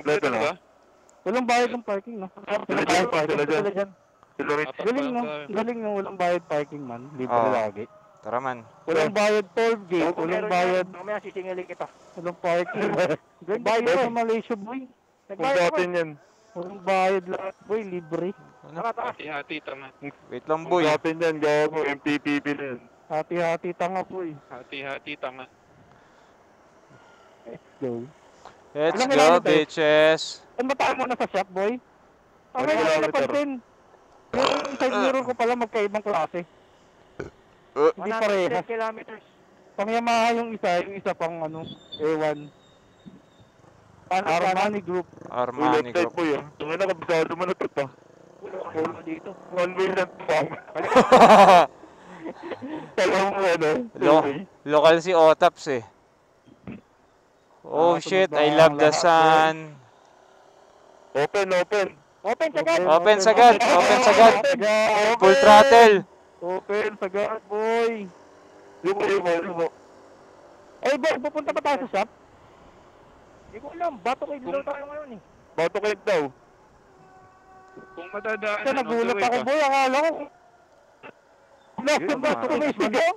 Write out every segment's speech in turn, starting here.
Kompleto na. Walang bayad ng parking, no? Walang bayad parking. Sila dyan. Galing, no? Galing, no? Walang bayad parking, man. Libre lagi. Tara man. Walang bayad toll gate. Walang bayad. Mamaya sisingilin kita. Walang parking. Bayad sa Malaysia, boy. Nagbayad natin yan. Walang bayad lahat, boy. Libre. Hati-hati, tama. Wait lang, boy. Natin yan, gago. MPPP na yan. Hati-hati tanga, boy. Hati-hati, tanga. Let's go. Let's go, bitches. Ano ba tayo muna sa shop, boy? Okay, napansin. Yung side mirror ko pala magkaibang klase. Hindi parehas. 100 kilometers. Pang Yamaha yung isa pang ano, A1. Armani Group. Armani Group. po yun. Tunga na, kabisado mo na ito pa. Ulo dito. One way lang pa. Talagang ano. Local si Otaps eh. Oh shit, I love the sun. Open. Open sagad. Open sagad. Full throttle. Open sagad, boy. Yung mo. Eh, boy, pupunta pa tayo sa shop? Hindi ko alam. Bato kayo dito tayo ngayon eh. Bato kayo daw. Kung madadaan, Kasi nagulat ako, boy. Akala ko. Nasa bato ko may sigaw.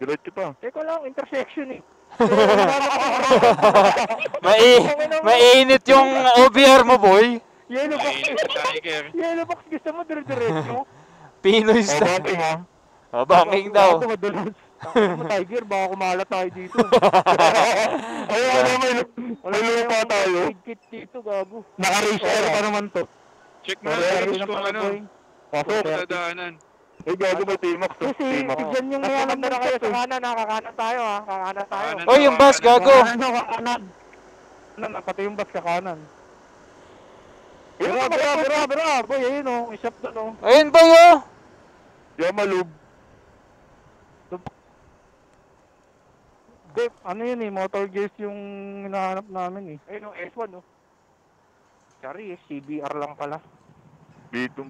Diretso pa. Teka lang, intersection eh. Mainit yung OBR mo, boy. Yellow box. Tiger. Yellow box gusto mo dire-diretso. Pinoy style. Banking ha. Oh, banking daw. Ako madalas. Ako Tiger, baka kumalat tayo dito. Wala lupa tayo. Kit dito, gago. Naka-racer pa naman to. Check mo na kung ano. Pasok. Madadaanan. Eh, gago ba T-Max to? Kasi, T-Max. dyan yung mga Nagpunta na kayo sa kanan ha. Kakanan tayo ha. Kakanan tayo. Kanan. Oy, yung bus, gago. Kakanan. Pati yung bus kakanan. Bira. Boy, ayun o. Ishop doon o. Ayun, boy, oh. Yamalub. Dave, ano yun eh, motor gears yung hinahanap namin eh. Ayun o, S1 o. Sorry eh, CBR lang pala. B2.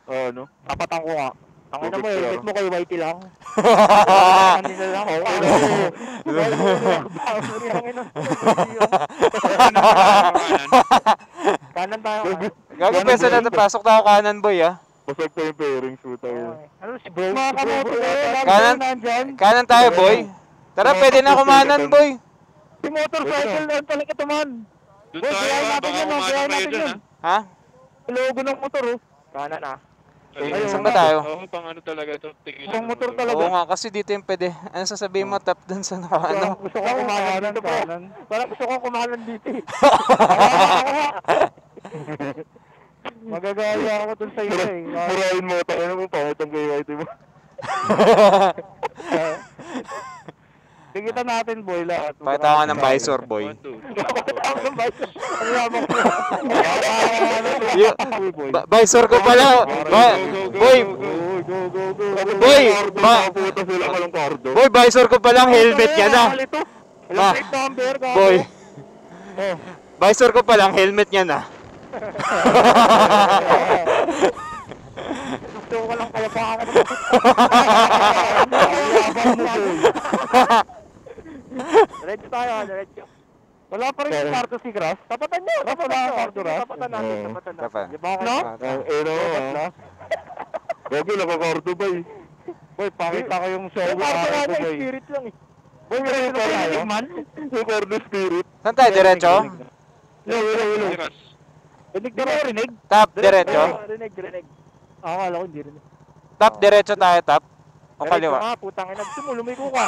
Ano? Tapatan ko nga. Ang ina mo, helmet mo kay Whitey lang. Kanina lang. Kanan tayo. Gago, pesa na pasok tayo kanan, boy, ah. Basag pa yung bearings po tayo. Ano si bro? Mga kamoto Kanan. Kanan tayo, boy. Tara, pwede na kumanan, boy. Si motorcycle na talaga ito man. Doon Boy, tayo biyahe ha. natin Baka yun, kumanan biyahe kayo natin dun yun. ha. Ha? Logo ng motor oh. Kanan ah. Ayun. Saan ba tayo? Oo, pang ano talaga to. Tingin Pang motor talaga. Oo nga, kasi dito yung pwede. Ano sasabihin mo, tap dun sa ano? Gusto ko kumanan dito bro. Parang gusto ko kumanan dito eh. Magagaya ako dun sa iyo eh. Murahin mo. Tayo na mo pangutang kay Whitey mo. Tingnan natin boy lahat. Pakita ka ng visor, boy. 1, 2. Ang yabang ko. Visor ko pala. Boy, Boy, Puta sila ka ng kardo. boy, visor ko palang helmet niya na. Ilang plate number ka? Boy. Visor ko palang helmet niya na. Gusto ko lang kaya pa ako. Diretso tayo ha, diretso. Wala pa rin yung karto si Grass. Tapatan nyo, tapatan nyo. Karto Grass. Tapatan natin, tapatan natin. Tapa. Di ba ako? No? Gago, nakakardo ba eh? Boy, pakita ko yung show. Yung karto nga na, spirit lang eh. Boy, may rin tayo. Yung kardo spirit. Saan tayo, diretso? Wala. Rinig na rin, rinig. Tap, diretso? Rinig. Akala ko hindi rin. Tap, diretso tayo, tap. O Diretso kaliwa? nga, putang ina. Gusto mo, lumiko ka.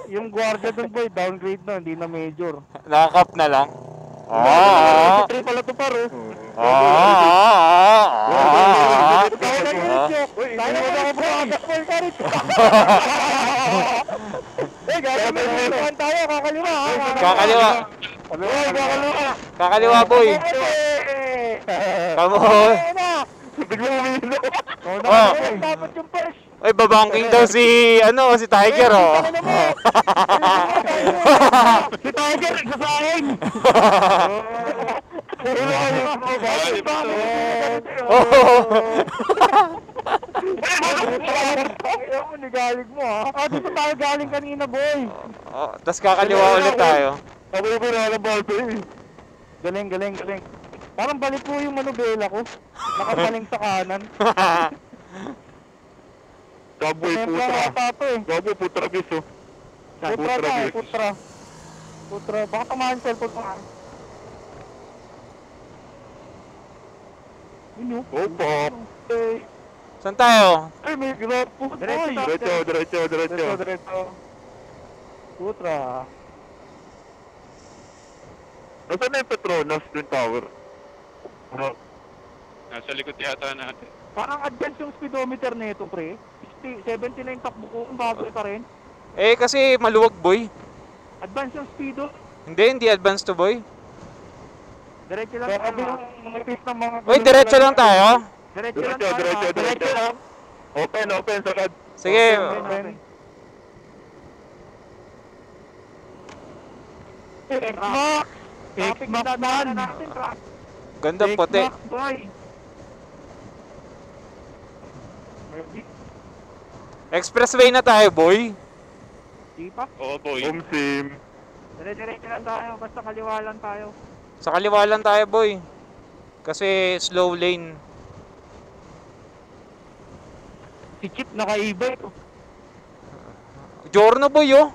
Yung guardia dun boy, downgrade na, hindi na major. Nakakap na lang. Oo. Three pala to paro. Tayo na yun, Chok. Tayo na ako bro. Full courage. Eh, gagawin mo yung tayo, kakaliwa ha. Kakaliwa. Kakaliwa. Kakaliwa, boy. Come on. Biglang umino. Oh. Dapat yung first. Ay, babangking daw si Tiger, oh. Si Tiger, nagsasahin! Oh. Nigalig mo ha. Dito tayo galing kanina, boy. Oh, tas kakaliwa ulit tayo. Ako yung pinakabal pa eh. Galing, galing, galing. Parang balik po yung manubela ko. Nakapaling sa kanan. Cowboy Templa putra. ata to eh. Cowboy putra bis oh. Putra na eh, bis. putra. Putra. Baka tamahan yung cellphone ko. Yun yun. Opo. Eh, Saan tayo? Ay, may grab po. Diretso, Diretso, diretso, diretso. diretso, diretso. Putra. Nasaan na yung Petronas Twin Tower? Ano? Nasa likod yata natin. Parang advance yung speedometer na ito, pre. 79 takbo ko, bago pa rin. Eh, kasi maluwag, boy. Advance yung speedo. Hindi advance to, boy. Diretso lang tayo. Mga pit ng mga... Uy, diretso lang tayo. Diretso lang Diretso, tayo. diretso, ah. diretso lang. Open, open, sagad. Sige. Open. Traffic na dadaanan natin, traffic. Ganda puti. Boy. Expressway na tayo, boy. Di pa? Oo, boy. Home sim. Diretso lang tayo, basta kaliwa lang tayo. Sa kaliwa lang tayo, boy. Kasi slow lane. Si Chip naka-e-bike. Giorno, boy, oh.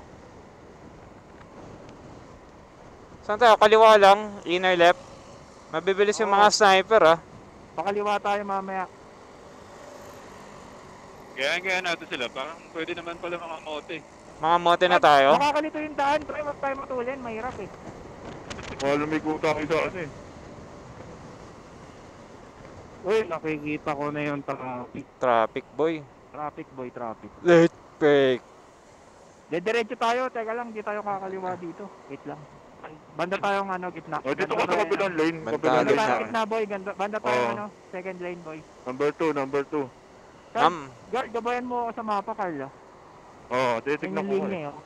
Saan tayo? Kaliwa lang. Inner left. Mabibilis yung mga sniper, ah. Pakaliwa tayo mamaya. Kaya natin sila. Parang pwede naman pala mga mote. Mga mote na tayo. Nakakalito yung daan, pre. Huwag tayo matulin. Mahirap eh. Malamig ko tayo sa ano eh. Uy, nakikita ko na yung traffic. Traffic, boy. Traffic, boy, traffic. Late break. Diretso tayo. Teka lang, di tayo kakaliwa dito. Wait lang. Banda tayong ano, gitna. O, dito ka sa kabilang lane. Banda Kabilang Banda gitna. tayong lane. gitna, boy. Banda tayong Oo. ano, second lane, boy. Number 2, number 2. Ma'am. Guard, gabayan mo ako sa mapa, Carla. Oo, titignan Yung ko linya eh. eh. oh.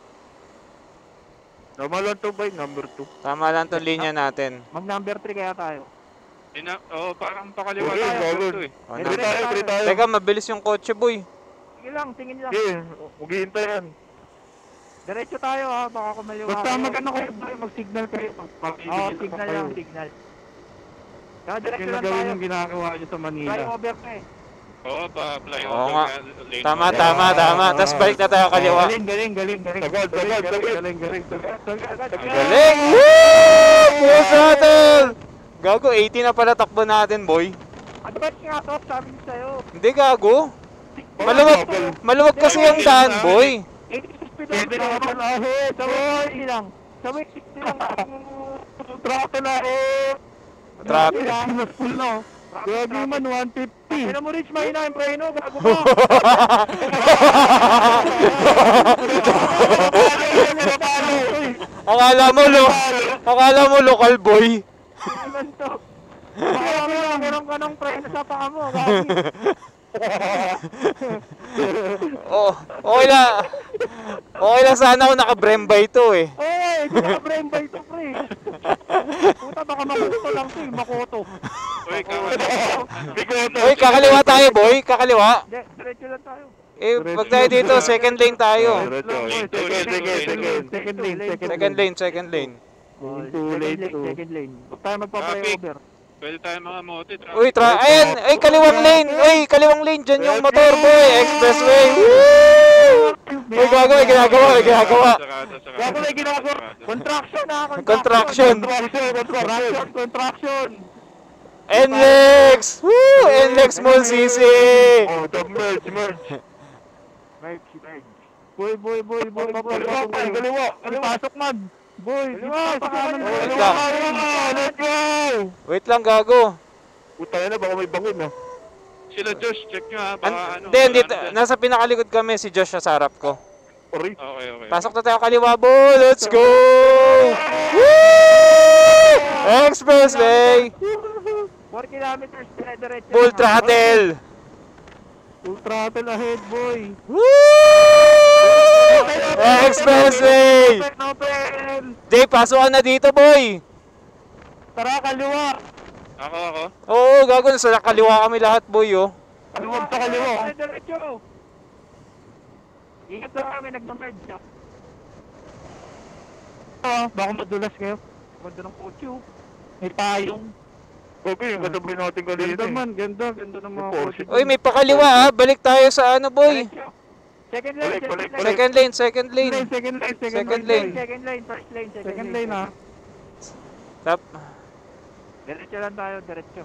Normal lang to ba? Number 2. Tama lang tong linya natin. Mag number 3 kaya tayo. Parang pakaliwa Uy, tayo. gawin. Ito eh. O, Hindi na- Free tayo, free tayo. Teka, mabilis yung kotse, boy. Sige lang, tingin lang. Okay, maghihintay yan. Diretso tayo ha, baka kumaliwa. Basta kayo. mag-ano kayo, mag-signal kayo. Oo, signal lang, signal. Kaya diretso lang tayo. ginagawa nyo sa Flyover ka eh. Oo, pa-fly Oo over nga. nga, lane Tama, over. tama, tama. Tapos balik na tayo kaliwa. Galing. Sagad, sagad, sagad. Galing! Woo! Push natin! Gago, 80 na pala takbo natin, boy. Advance nga to, sabi ko sa'yo. Hindi, gago. Maluwag kasi yung daan, boy. 80 speed on Sabay lang. Sabay 60 lang. Traffic na eh. Traffic. Full na. Grabe man, 150. Kaya mo Rich, mahina yung preno. Gago mo. Akala mo local boy. Meron ka ng preno sa paa mo. Gago. Oh, okay lang. Okay lang sana ako naka-brembay to eh. Oy, hindi ka brain by to, pre. Puta, baka makoto lang to, makoto. Uy, Uy, kakaliwa tayo, boy. Kakaliwa. Hindi, diretso lang tayo. Eh, wag tayo dito. Second lane tayo. Second lane. Second lane. Second lane. Huwag tayo magpa-flyover. pwede tayo mga mote. Uy, ayan. Ay, kaliwang lane. Uy, kaliwang lane. Diyan yung motor, boy. Expressway. Woo! Uy, gago. May ginagawa. Gago na ginagawa. Contraction na. Contraction. Contraction. NLEX! Woo! NLEX Mall CC! Oh, the merge. Boy. Kaliwa. Pasok, man. Boy, Wait lang. Let's go! Wait lang, gago. Puta na, baka may bangon na. Sila Josh, check nyo ha. Baka ano. Hindi, ano dyan. nasa pinakalikod kami, si Josh sa harap ko. Oray. Okay. Pasok na tayo kaliwa, boy! Let's go! Woo! Expressway! 4 kilometers, dire-diretso. Full throttle! Full throttle ahead, boy. Woo! Expressway! Open! Jay, pasok ka na dito, boy! Tara, kaliwa. Ako. Oo, gago. Nasa kaliwa kami lahat, boy, oh. Kaliwa sa kaliwa. Diretso. Ingat lang kami, nagmamerge siya. Baka madulas kayo. Ganda ng kotse oh. May payong. Okay, yung kasabay natin kanina Ganda eh. man, ganda ng mga Porsche. kotse. Uy, may pakaliwa ah. Balik tayo sa ano, boy. Second lane, Balik. Second lane, second lane. Second lane, Second lane. Second lane, first lane, Second lane ha. Tap. Diretso lang tayo, diretso.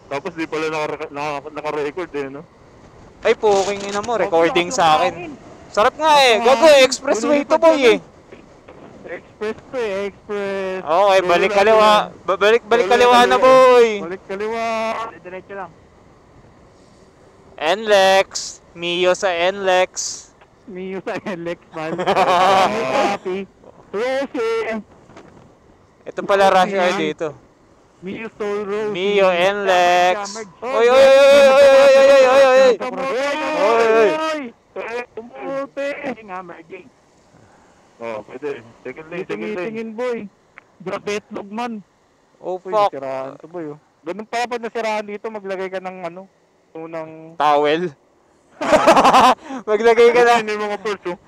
Tapos di pala naka-record eh, no? Ay, puking ina mo. Recording sa akin. Sarap nga eh. Gago, expressway to, boy eh. Express to eh, express. Okay, balik kaliwa. Balik kaliwa na, boy. Balik kaliwa. Diretso lang. NLEX. Mio sa NLEX. Mio sa Alex man. Copy. Rosy. Ito pala rush hour dito. Mio Soul Rose. Mio NLEX. Oy, oy, oy, oy, oy, oy, oy, oy, oy, oy. Oy. Tumuti. Merging nga, merging. Oh, pwede. Second lane. Tingin boy. Grabe itlog man. Oh, Uy, fuck. nasiraan to boy oh. Ganun pa pag nasiraan dito, maglagay ka ng ano, unang Towel. Maglagay ka na. Hindi mga first, oh.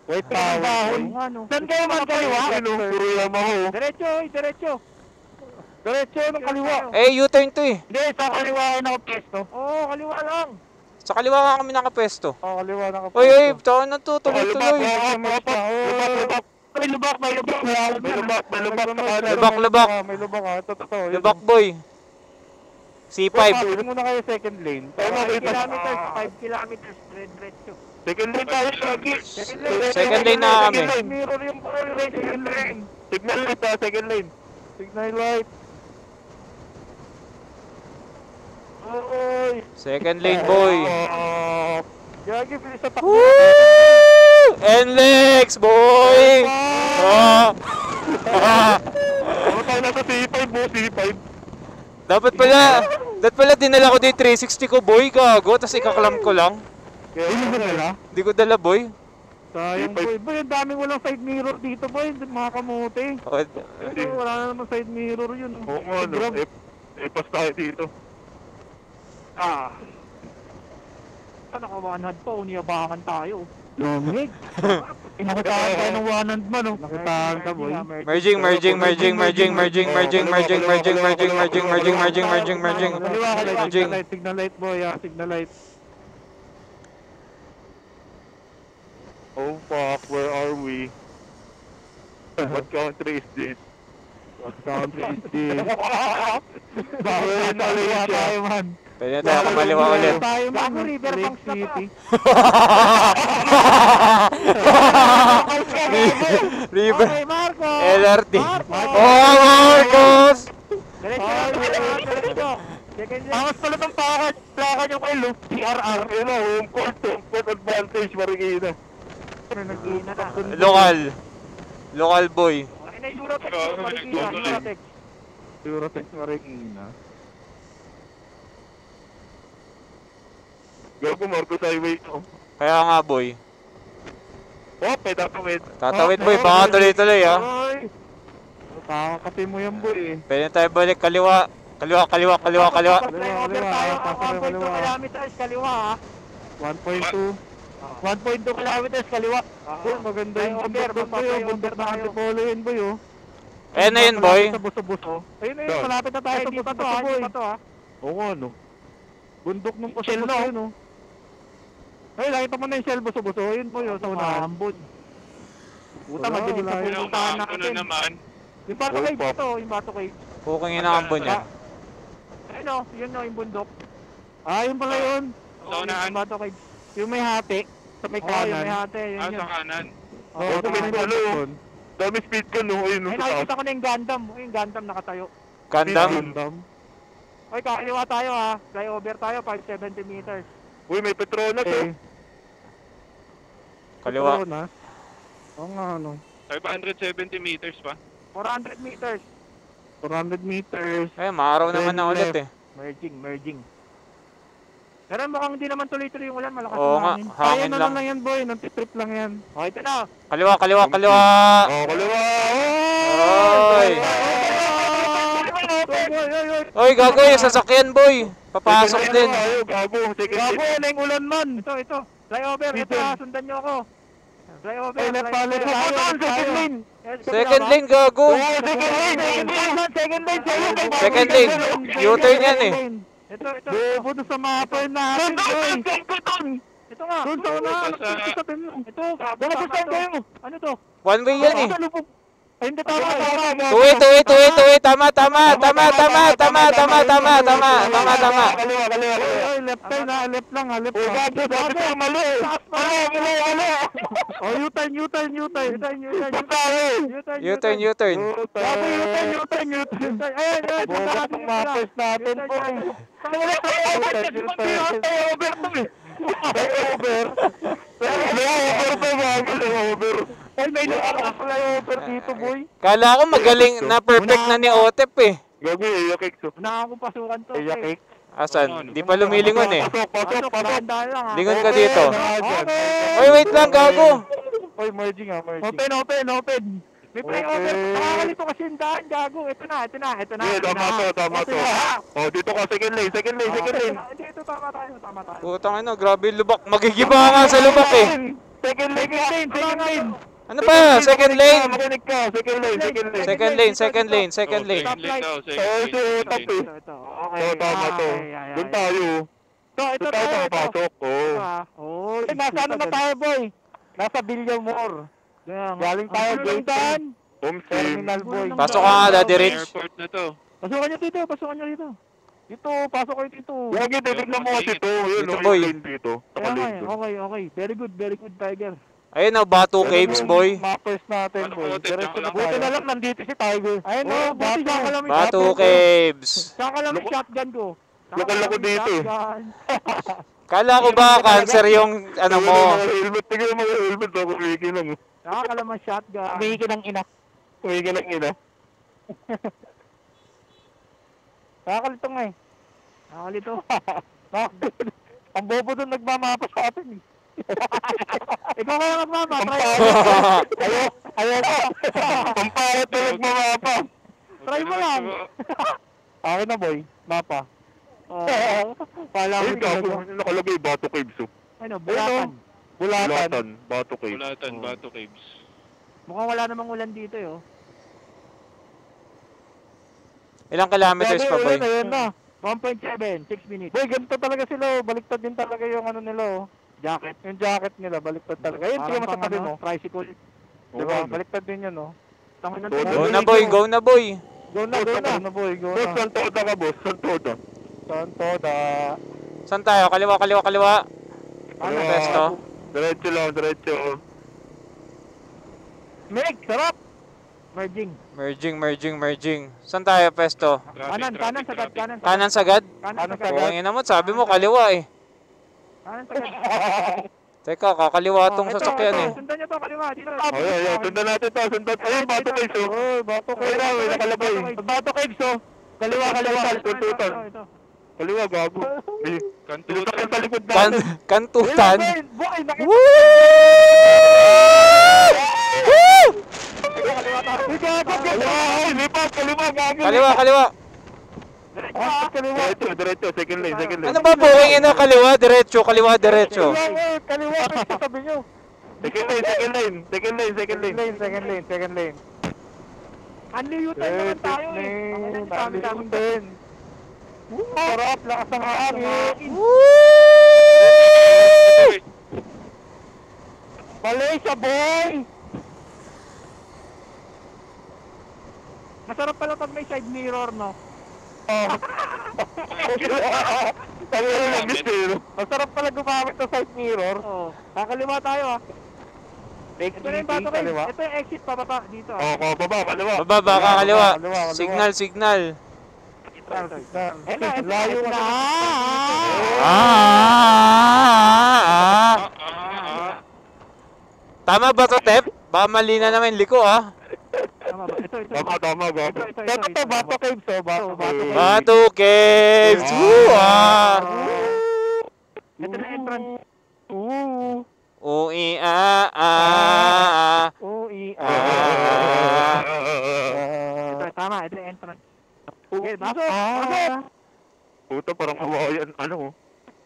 white towel. Ano? Saan kayo man kaliwa? Ano, puro Yamaha, oh. Diretso, diretso. Diretso ng kaliwa. Eh, U-turn to eh. Hindi, sa kaliwa ako nakapesto. Oo, kaliwa lang. Sa kaliwa nga kami nakapwesto. Kaliwa nakapesto. Oy, oy, taon na to. Tuloy-tuloy. Lubak. May lubak. May lubak. Lubak. May lubak ha. Totoo. Lubak, boy. C5. Pasok muna kayo second lane. 5 kilometers, 5 kilometers, diretso. Second lane tayo lagi. Second lane na kami. Mirror yung second lane. Signal light ha, second lane. Signal light. Oy. Second lane, boy. Gagi, bilis sa takbo. Woo! NLEX, boy! Ah! Ah! Ano tayo na sa C5 mo, C5? Dapat pala dinala ko din 360 ko, boy, gago. Tapos ikaklam ko lang. Kaya yun ba nila? Di ko dala, boy. Sayang boy. Boy, ang daming walang side mirror dito boy. Mga kamuti. Okay. Ito, wala na naman side mirror yun. Oo nga, no. Grab. Pas tayo dito. Saan naka-100 pa, uniyabangan tayo. Lumig. Nakitaan tayo ng one-hand man oh. Nakitaan ka boy. Merging. Kaliwa ka light, Merging. signal light boy ah, signal light. Oh fuck, where are we? What country is this? What country is this? Bawal na Kaliwa siya. tayo man. Pwede na tayo kumaliwa ulit. Tayo man. Bago river Lake banks na pa. City. River. Okay, Marco! LRT. Marco! Oh, Marcos! Diretso lang, diretso. Second lane. Angas pala ng plaka nyo kayo. TRR, yun o, home court advantage, Marikina. Nag-iina na. Local boy. Okay na yung Eurotex, Marikina, Eurotex. Eurotex Marikina. Gago, Marcos Highway to. Kaya nga, boy. Oh, pedakawid. Tatawid, boy. Baka tuloy-tuloy, ah. Ay! Kakakapi mo yan boy eh. Pwede na tayo balik. Kaliwa. Flyover tayo, Kaliwa, 1.2 kilometers kaliwa ha. 1.2. 1.2 kilometers kaliwa. Boy, maganda yung Flyover, bundok boy oh. Bundok na antipolo yun boy oh. Ayan na yun, boy. Sa buso-buso. Ayun na yun, Doon. malapit na tayo Ay, sa hindi pa to buso-buso ha, boy. hindi pa to ha. Oo nga no. Bundok ng Shell, buso-buso no? yun oh. Ay, nakita mo na yung shell buso-buso. Yun boy oh, sa unahan. Ambon. Puta, Wala, madilim wala na yun. pupuntahan Ano natin. naman? Yung Bato Oy, Cave pop. ito, yung Bato Cave. Puking inaambon niya. Ayun o, yun o, yung bundok. Ah, yun pala yun. Sa unahan? Yung Bato Cave. Yung may hati. Sa may Oo, yung kanan. may hate, yun Ah, yun. sa kanan. Oo, Oh, sa may tumingin pala, oh. doon. Dami speed ka, no? Ayun, no? Ay, nakikita ko na yung Gundam. Yung Gundam nakatayo. Gundam. Gundam. Oy, kakaliwa tayo ha. Flyover tayo, 570 meters. Uy, may Petronas, oh. Eh, Kaliwa. na. Oo nga ano. 570 meters pa. 400 meters. 400 meters. Eh, maaraw naman na ulit eh. Merging. Pero mukhang hindi naman tuloy-tuloy yung ulan, malakas Oo yung nga, hangin. hangin Kaya lang. na lang yan boy. Nantitrip lang yan. Oh, ito na. Kaliwa. Oh, kaliwa! Oy! Boy, Oy, gago yung sasakyan, boy. Papasok din. Gago, second Gago, lane. na yung ulan man. Ito. Flyover, ito ha, sundan nyo ako. Flyover, Ay, left pa, left flyover. tayo. Second lane. Second lane, gago. Second lane. Second lane. U-turn yan eh. Ito. Bobo doon sa mapa yun natin, boy. Ito nga. Doon sa unahan. Ito. Ano to? One way yan eh. Ay, hindi tama. Tuwi. Tama. Kaliwa. Ay, left tayo na, left lang ha, left lang. Gago, mali. Oh, U-turn. U-turn. Gago, U-turn. Ayan. Bobo itong mapes natin, boy. Flyover. Ay, may flyover dito, boy. Kala ko magaling na perfect na ni Otep eh. Gago, iyakik. Nakakong pasukan to. Iyakik. Asan? Di pa lumilingon eh. Pasok. Dahan lang ha. Lingon ka dito. Okay. Oy, wait lang, gago. Oy, merging. Open. May flyover. Nakakalito kasi yung daan, gago. Ito na. Tama to. Oh, dito ka, second lane. Hindi, ito tama tayo. Putang ino, grabe yung lubak. Magigiba nga sa lubak eh. Second lane. Ano ba? Second lane. Makinig ka, second lane. Second lane. Second lane daw, Oo, second si Otap lane. eh. Ito. Oo, tama to. Doon tayo. Ito Doon tayo papasok. Oh, Eh, nasa ano na tayo, boy? Nasa Villamor. Galing tayo, Jason. Homestead. Terminal, boy. Pasok ka nga, Daddy Rich. Airport na to. Pasukan nyo dito. Dito, pasok kayo dito. Lagi, titignan mo kasi to. Yun, Dito, yung boy. lane dito. Kaya nga Nakalane to. okay. Very good, Tiger. Ayun na, Batu Caves, boy. Mapes natin, Ano boy. mo, Tep? Diretso na Diyan ka tayo. Buti na lang nandito si Tiger. Ayun, Oh, oh, buti bata. ka lang may Batu Caves. Saka lang yung shotgun ko. Loko-loko dito. Kala ko ba cancer yung ano mo? Helmet, tignan mo yung helmet. Ako, wiki lang. Nakakalamang shotgun. Bigyan ng ina. Wiki lang ina. Nakakalito nga eh. Nakakalito. Ang bobo doon nagmamapa sa atin eh. Ikaw kaya magmama. Ayaw ka. Pamparat na nagmamapa. Try mo lang. Akin na, boy. Mapa. Kala ko Ayun ka, talaga. nakalagay Bato Caves. Ano, bulatan. Bulatan. Bato Caves. Bulatan, Bato Caves. Mukhang wala namang ulan dito eh. Ilang kilometers pa, boy? Ayun na. 1.7, 6 minutes. Boy, ganito talaga sila. Baliktad din talaga yung ano nila. Jacket. Yung jacket nila, baliktad talaga. Ayun, tingnan mo sa tabi mo. Tricycle. Diba? Baliktad din yun, oh. Tangin ng Go Go na, boy. Go na, boy. Go na, boy. Go Boss, na. saan toda ka, boss? Saan toda? Santoda. Saan tayo? Kaliwa. Ano, pesto? Diretso lang, diretso. Meg, sarap! Merging. Saan tayo, pesto? Kanan, sagad. Kanan sagad? Kanan sagad. Buking ina mo, sabi mo kaliwa eh. Kanan sagad. Teka, kakaliwa tong Ito, sasakyan eh. Sundan nyo to, kaliwa. Dito. Ayan, sundan natin to, sundan. Ayun, Bato Caves, oh. Oh, Bato Ayun na, may nakalagay. Bato Caves, oh. Kaliwa, tuntutan. Ito. Kaliwa, gago. Kantutan. Pinutak sa likod natin. Kantutan. Boy, nakita. Woo! Kaliwa, gago. Kaliwa. Diretso, second lane. Ano ba buking ina kaliwa? Diretso. Kaliwa, sa tabi nyo. Second lane. Second lane. Unliyutan naman tayo eh. Ang dami-dami. din. Sarap, lakas ng hangin. Malaysia, boy! Masarap pala pag may side mirror, no? Masarap pala gumamit ng side mirror. Oo. Kakaliwa tayo ah. Take Ito na yung bato kayo. Ito yung exit pababa dito ah. Oo, baba, kaliwa. Baba ka kaliwa. Kaliwa. Signal. Layo na. Tama ba to, Tep? Baka mali na naman liko ah. Tama ba? Ito. Tama, gago. Ito to, Bato Caves, oh. Bato Caves. Batu Caves. Woo! Ito na entrance. Ui Ito, tama. Ito yung entrance. Tiger, ba? Puta, parang kawayan. Ano?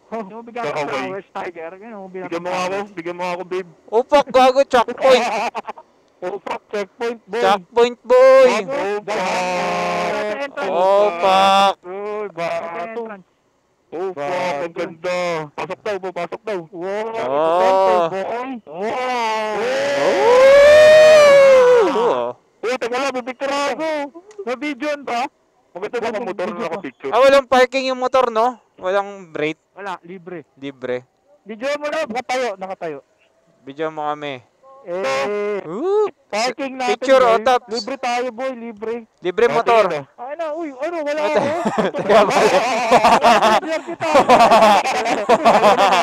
Yung bigyan ko Kakaway. flowers, Tiger. Ganun, Bigyan mo ako, babe. Upak, gago, checkpoint. Upak, checkpoint, boy. Checkpoint, boy. Upak. Upak. Uy, bato. Upak, ang ganda. Pasok daw, papasok daw. Wow. Oh. Boy. Oh. Uy, teka lang, bibicture ako. Na-videoan ba? Maganda ba ang motor na nakapicture? Ah, walang parking yung motor, no? Walang rate. Wala, libre. Libre. Videoan mo na, nakatayo. Bigyan mo kami. Parking natin. Picture o boy. tops? Libre tayo, boy, libre. Libre motor. Ay na, uy, wala ako. Teka, mali. Libre kita.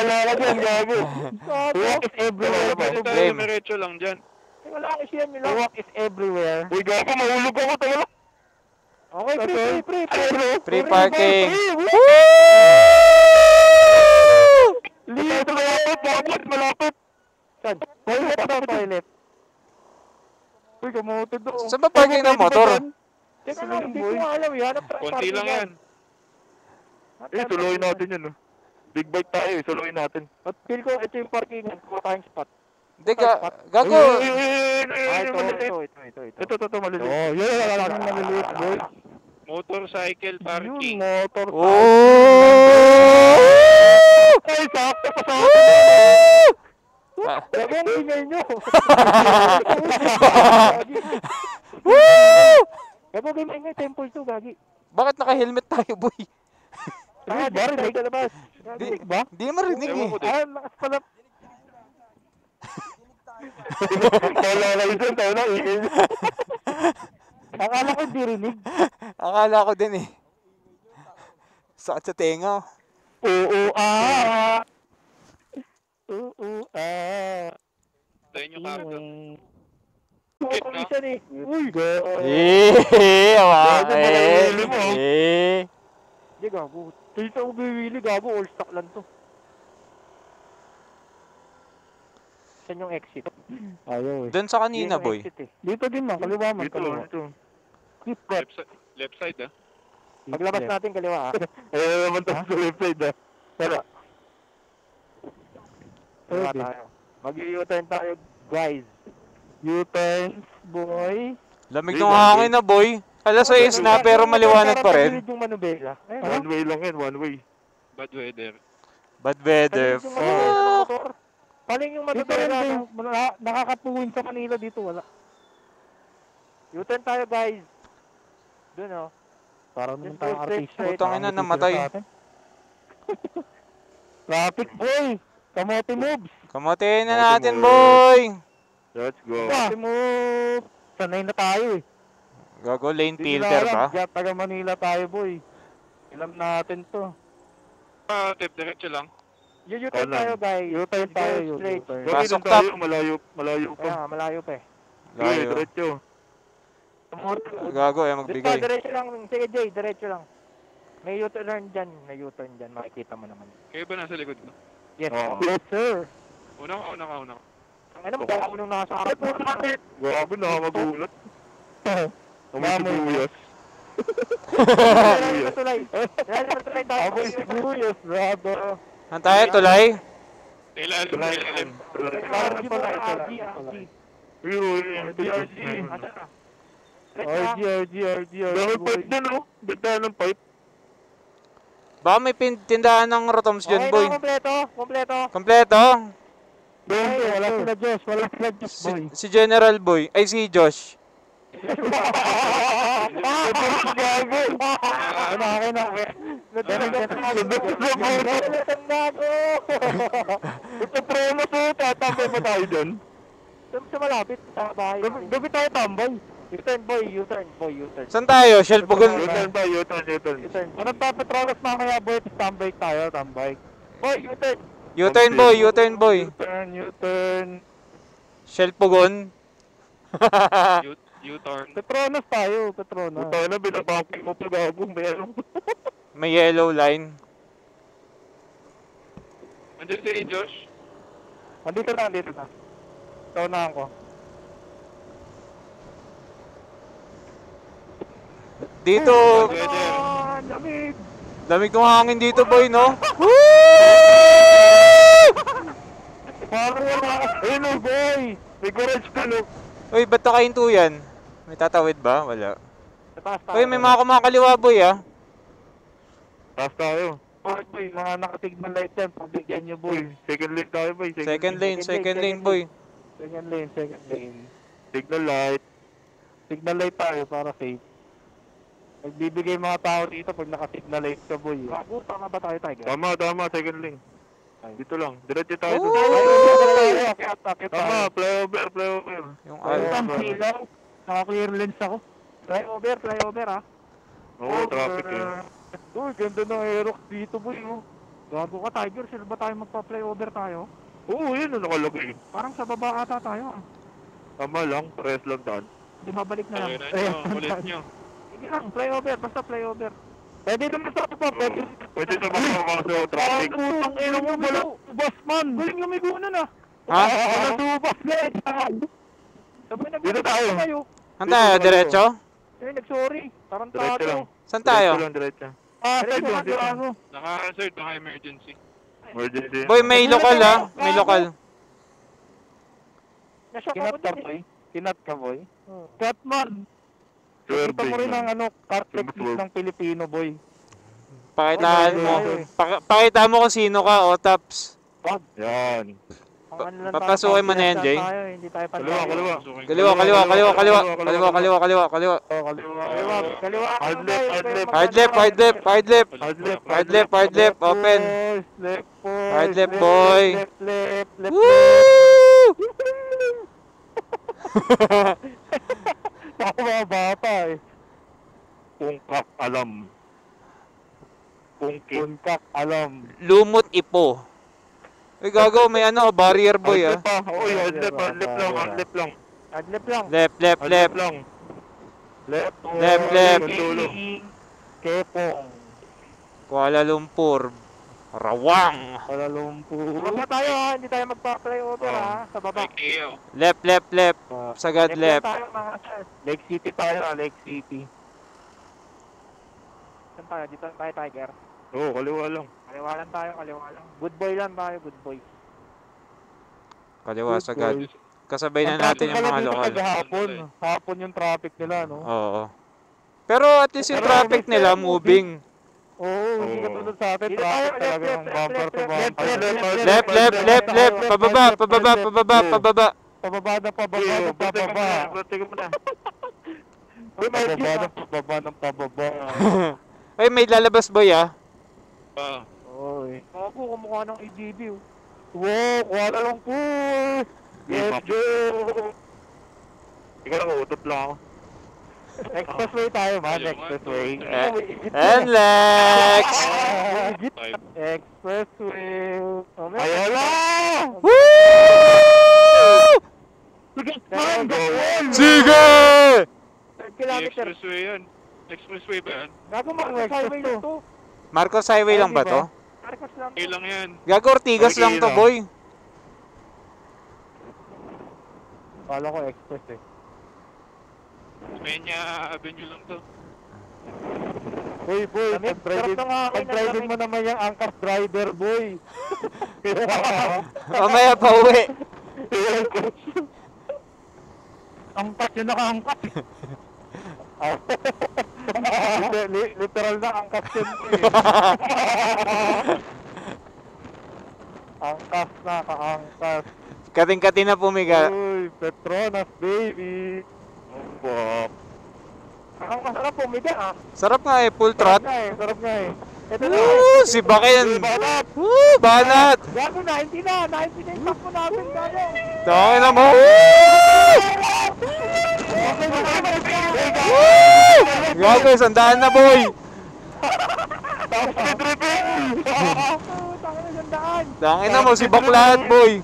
Wala ka dyan, gago. Walk is everywhere, ba? Pwede tayo Game. dumiretso lang dyan. Wala ako siya, Milo. Walk is everywhere. Uy, gago, mahulog ako. Teka lang. Okay, free. Free parking. Dito, malapit. Saan? Toilet. Uy, kamutod doon. Saan ba parking ng motor? Teka lang, hindi ko alam yan. Konti lang yan. Suluhin natin yun, oh. Big bike tayo, suluhin natin. At feel ko, ito yung parkingan. Kuha tayong spot. Hindi ka, gago. Ito, maliliit. Oh, yun, wala nang maliliit, boy. Motorcycle parking. Motor. Oh! Ay, sakto pa sa Ah. Gagawin ingay nyo. Gagawin ingay, temple 2, gagi. Bakit naka-helmet tayo, boy? Rinig sa labas. Di ba? Di marinig Ewan eh. ko din. Ah, lakas pala. Wala kayo dyan, tayo na, ingay. Akala ko di rinig. Akala ko din eh. Sakit sa tenga. Tayo nyo karga. Uy, isa ni. Uy, Awa. Gago, Hindi, gago. Dito ako biwili, gago. All stock lang to. Saan yung exit? Ayaw eh. Doon sa kanina, Yun yung boy. exit eh. Dito din man, kaliwa man. Dito, ito. Keep that. Left side ah. Paglabas natin kaliwa ah. Naman tayo sa left side, ah. Tara. Kaliwa tayo. Mag-u-turn tayo, guys. U-turns, boy. Lamig ng hangin na, boy. Alas 6 na, pero maliwanag pa rin. Yung manubela. One way lang yan, one way. Bad weather. Bad weather. Fuck. Paling yung manubela. Nakakatuwin sa Manila dito, wala. U-turn tayo, guys. Doon, oh. Parang naman tayong artista. Putang ina, namatay. Traffic, boy. Kamote moves. Kamutin na natin, boy. Let's go. Kamote moves. Sanay na tayo eh. Gago, lane Hindi filter na ba? alam, kaya taga Manila tayo, boy. Alam natin to. Tip, diretso lang. U-turn Kanan. tayo, guys. U-turn tayo, U-turn. Pasok Bakit tayo? top. Malayo pa. Kaya, malayo pa eh. Sige, Layo. diretso. Gago, Dito, magbigay. diretso lang. Sige, Jay, diretso lang. May U-turn dyan. May U-turn dyan. Makikita mo naman. Kayo ba nasa likod ko? Yes, Oo. yes, sir. Una ka. Ang ano, mukha ako nung nasa harap. Grabe, nakamagulat. Amoy sibuyas. Tulay. Amoy sibuyas, brother. Ang tayo, tulay? Ilalim. Parang tulay. RG. RG. Dami pipe din, oh. Ganda ng pipe. Baka may tindahan ng rotoms dyan, boy. Kompleto. Kompleto? Wala sila Josh, boy. Si General Boy. Ay, si Josh. Gago. Okay na. Ito promo to, tatambay pa tayo dun. Sa malapit, sa bahay. Gabi tayo tambay. U-turn, boy. Saan tayo? Shell Pugon. U-turn tayo, U-turn. Anong papatrolas mamaya, boy? Tambay tayo, tambay. Boy, U-turn. U-turn, boy. U-turn. Shell Pugon. U-turn. Petronas tayo, Petronas. Tayo na, binabangking mo pa gagong meron. May yellow line. Andiyan si Josh. Andito na. Taunahan ko. dito. Weather. Lamig! Lamig ng hangin dito, boy, no? Parang wala. Ayun o, boy! May garage ka, no? Uy, ba't nakahinto yan? May tatawid ba? Wala. Sa taas tayo. Uy, may mga kumakaliwa, boy, ah. Taas tayo. Boy, mga nakatigman light yan. Pagbigyan nyo, boy. Second lane tayo, boy. Second lane, boy. Second lane. Signal light. Signal light tayo para safe. Nagbibigay mga tao dito pag naka-signal light ka, boy. Bago, tama ba tayo, Tiger? Tama, second lane. Dito lang. Diretso tayo. Ooh! doon. Akit Tama, tayo. flyover. Yung Ang silaw. Naka-clear lens ako. Flyover, ha? Oo, traffic eh. Uy, ganda ng Aerox dito, boy, oh. Gago ka, Tiger. Sila ba tayo magpa-flyover tayo? Oo, yun ang nakalagay. Parang sa baba ata tayo, ah. Tama lang, pares lang daan. Di babalik na lang. Ayun na nyo, ulit nyo. Sige lang, flyover. Basta flyover. Pwede naman sa pa, pwede. Pwede sa mga kaso traffic. Putang ina mo, wala. Ubas man. Galing yung may guna na. Ha? Wala subas na eh. Sabay Dito tayo. Saan tayo? Diretso? Eh, nag-sorry. Tarantado. Diretso lang. Saan tayo? Diretso. Diretso lang, gago. Naka-answer, baka emergency. Emergency. Boy, may lokal, ah. May lokal. Nashock ako dun eh. Kinat ka, boy? Cut man. Ito mo rin ang carpet list ng Pilipino, boy. Pakitaan mo. Pakita mo kung sino ka, o Taps. Yan. Papasukin mo na yan, Jay. Hindi tayo Kaliwa. Kaliwa. Hard left. Open. Hard left, boy. Left. Woo! Ako mga bata eh. Pungkak alam. Pungkik. Punkak, alam. Lumot ipo. Uy, gago, may barrier, boy, ah. Oo, hard left lang. Adlip lang. Left. lang. Left. Tulo. Kepong. Kuala Lumpur. Rawang. Kuala Lumpur. Baba tayo ha, hindi tayo magpa-flyover ha, sa baba. Ikeo. Left. Sagad left. Tayo, mga sir. Lake City tayo, Lake City. Saan tayo? Dito tayo, Tiger. Oo, kaliwa lang. Kaliwa lang tayo. Good boy lang tayo, good boy. Kaliwa sagad. Kasabay na natin yung mga lokal. Hapon yung traffic nila, no? Oo. Pero at least yung traffic nila moving. Oo, hindi ka tulad sa atin. Traffic talaga ng bumper to bumper. Left. Pababa. Pababa na pababa. Pababa. Ay, may lalabas, boy, ah. Oy. Ako, kumukha ng ADB, oh. Wow, Kuala Lumpur! Let's go! Ikaw lang, utot lang ako. Expressway tayo, man. Expressway. NLEX! Expressway. Ayala! Woo! Sige! Expressway yan. Expressway ba yan? Gago, Marcos Highway lang to. Marcos Highway lang ba to? Marcos lang to. Okay lang yan. Gago, Ortigas lang to, boy. Kala ko express eh. Menya Avenue lang to. Boy, pag-driving mo naman yung angkas driver, boy. Mamaya pa uwi. Angkas yun, naka-angkas. Literal na angkas yun. Angkas na, ka-angkas. Kating-kati na pumiga. Uy, Petronas, baby. Fuck. Ang masarap pumiga, ah. Sarap nga eh, full trot. Sarap nga eh. Ito na. Woo! Si Baken. Woo! Banat. Gago, 90 na yung takbo namin, gago. Tangin na mo. Woo! Gago, sandaan na, boy. Tangin na mo, si Baklat, boy.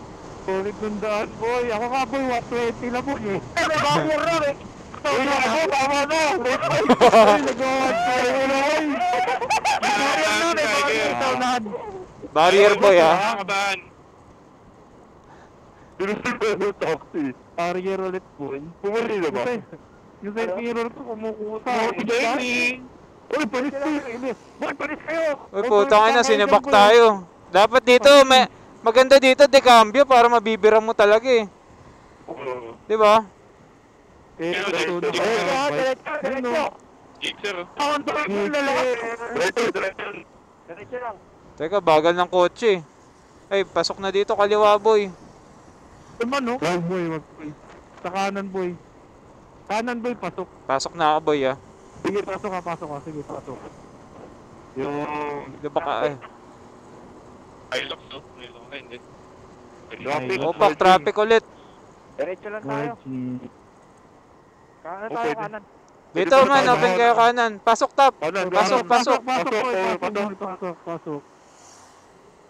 Sulit ng daan, boy. Ako nga, boy, 120 na, boy, eh. Ano ba, mirror, eh? Uy, ako, tama na. Barrier, boy, ha. Kabahan. Taxi. Barrier ulit, boy. Pumuli na ba? Yung side mirror ko kumukusa. Gaming! Uy, panis kayo! Boy, panis kayo! Uy, putang ina, sinibak tayo. Dapat dito, maganda dito, decambio para mabibira mo talaga eh. Di ba? Diretso! Gixer, oh. Ang dami ko lalaki! Diretso lang. Teka, bagal ng kotse. Ay, pasok na dito, kaliwa boy. Naman no? Boy, wag boy. Sa kanan boy. Kanan boy, pasok. Pasok na ako boy ah. Sige, pasok ka. Sige, pasok. Yung... Lubak ka eh. Hilux, oh. Hilux, hindi. Traffic. Opak, traffic ulit. Diretso lang tayo. Kanan tayo, kanan. Dito man, open kayo kanan. Pasok top. Pasok. Pasok.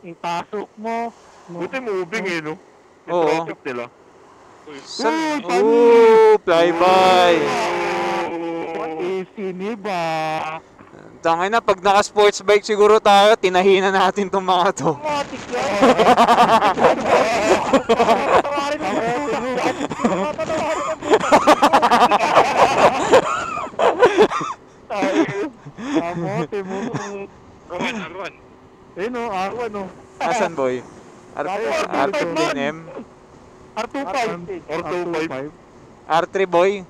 Ipasok mo. Buti moving eh, no? Oo. Traffic nila. Flyby. Siniba. Tangay na, pag naka-sports bike siguro tayo, tinahinan natin tong mga to. Matik yan. Kamote mo. R1. Eh no, R1 no. Asan boy? R15M? R25. R25. R3 boy?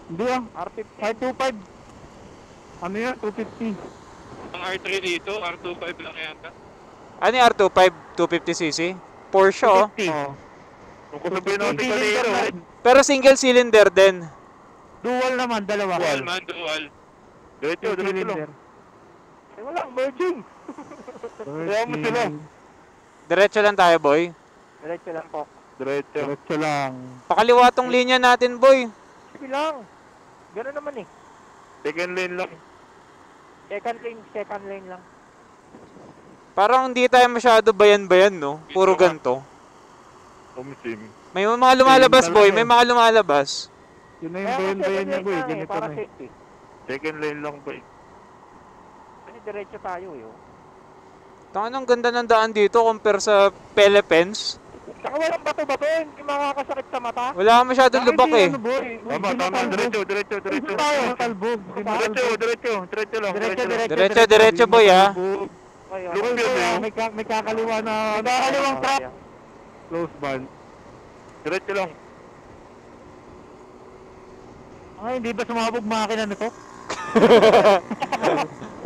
Hindi R25. Ano yan? 250. Ang R3 dito, R25 lang yata. Ano yung R25? 250cc? Porsche oh. Kung sabihin natin kanina, Pero single cylinder din. Dual naman, dalawa. Dual man, dual. diretso lang. Eh wala, merging. Kaya mo sila. Diretso lang tayo boy. Diretso lang po. Diretso. lang. Pakaliwa tong linya natin boy. Sige lang. Gano'n naman eh. Second lane lang. Second lane lang. Parang hindi tayo masyado bayan-bayan no. Puro ganto. Umisim. May mga lumalabas boy, may mga lumalabas. Yun na yung bayan niya boy, ganito para na eh. safety. Second lane lang po eh. Kasi diretso tayo eh. Tangan ang ganda ng daan dito compare sa Philippines. Saka walang bato-bato, hindi makakasakit sa mata. Wala ka masyadong lubak eh. Tama, diretso. Diretso lang. Diretso boy ha. Lupit yun eh. May kakaliwa na... Kakaliwang trap. Close band. Diretso lang. Ay, hindi ba sumabog makina nito?